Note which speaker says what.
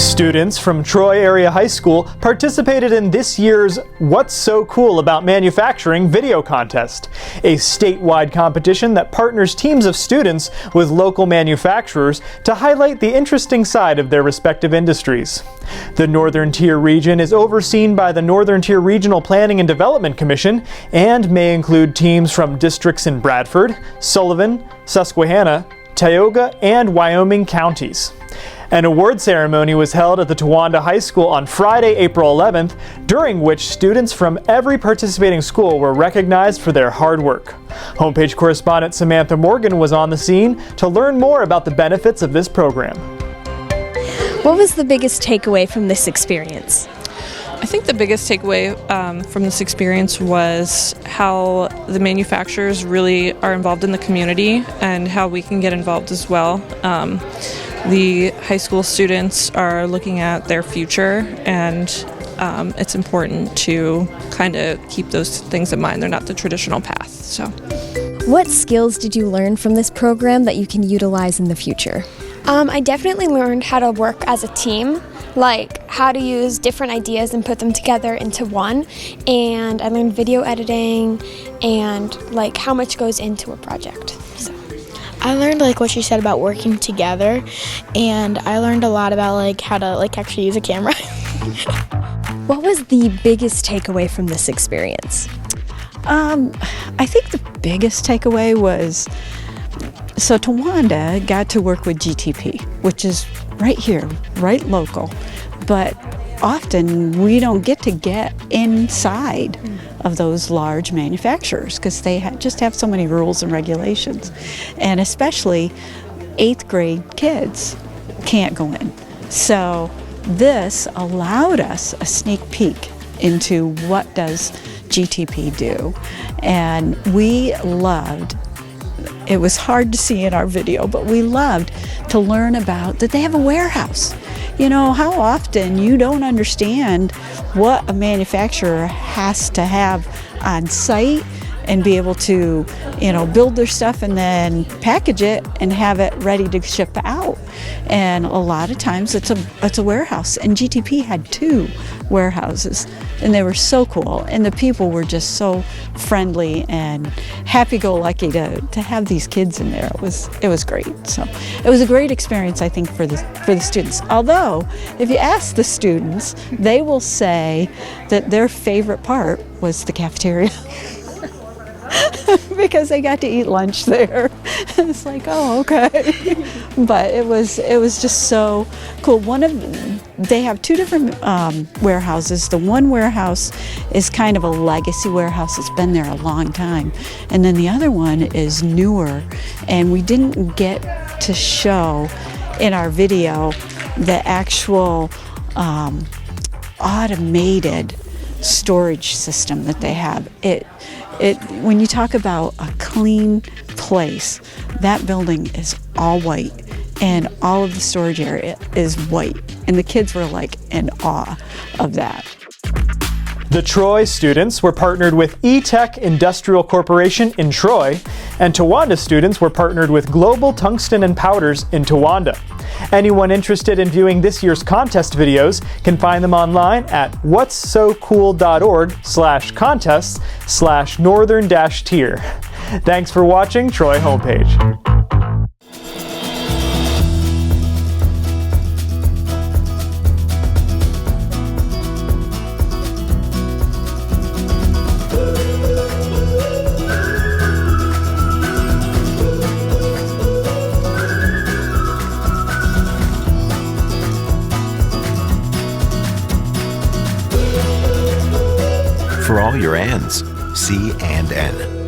Speaker 1: Students from Troy Area High School participated in this year's What's So Cool About Manufacturing video contest, a statewide competition that partners teams of students with local manufacturers to highlight the interesting side of their respective industries. The Northern Tier region is overseen by the Northern Tier Regional Planning and Development Commission and may include teams from districts in Bradford, Sullivan, Susquehanna, Tioga, and Wyoming counties. An award ceremony was held at the Towanda High School on Friday, April 11th, during which students from every participating school were recognized for their hard work. Homepage correspondent Samantha Morgan was on the scene to learn more about the benefits of this program.
Speaker 2: What was the biggest takeaway from this experience?
Speaker 3: I think the biggest takeaway from this experience was how the manufacturers really are involved in the community and how we can get involved as well. The high school students are looking at their future, and it's important to kind of keep those things in mind. They're not the traditional path. So,
Speaker 2: what skills did you learn from this program that you can utilize in the future?
Speaker 4: I definitely learned how to work as a team, like how to use different ideas and put them together into one, and I learned video editing and like how much goes into a project. So
Speaker 5: I learned like what she said about working together, and I learned a lot about like how to like actually use a camera.
Speaker 2: What was the biggest takeaway from this experience?
Speaker 6: I think the biggest takeaway was, so Towanda got to work with GTP, which is right here, right local, but often we don't get inside of those large manufacturers because they just have so many rules and regulations, and especially 8th grade kids can't go in. So this allowed us a sneak peek into what does GTP do, and we loved. It was hard to see in our video, but we loved to learn about that they have a warehouse. You know, how often you don't understand what a manufacturer has to have on site and be able to, you know, build their stuff and then package it and have it ready to ship out. And a lot of times it's a warehouse, and GTP had 2 warehouses, and they were so cool, and the people were just so friendly and happy-go-lucky to have these kids in there. It was great. So it was a great experience, I think, for the students. Although if you ask the students, they will say that their favorite part was the cafeteria. Because they got to eat lunch there. It's like, oh, okay. But it was just so cool. They have 2 different warehouses. The one warehouse is kind of a legacy warehouse. It's been there a long time. And then the other one is newer. And we didn't get to show in our video the actual automated storage system that they have. When you talk about a clean place, that building is all white, and all of the storage area is white, and the kids were like in awe of that.
Speaker 1: The Troy students were partnered with E-Tech Industrial Corporation in Troy, and Towanda students were partnered with Global Tungsten Powders in Towanda. Anyone interested in viewing this year's contest videos can find them online at what'ssocool.org/contests/northern-tier. Thanks for watching Troy Homepage.
Speaker 7: For all your N's, C and N.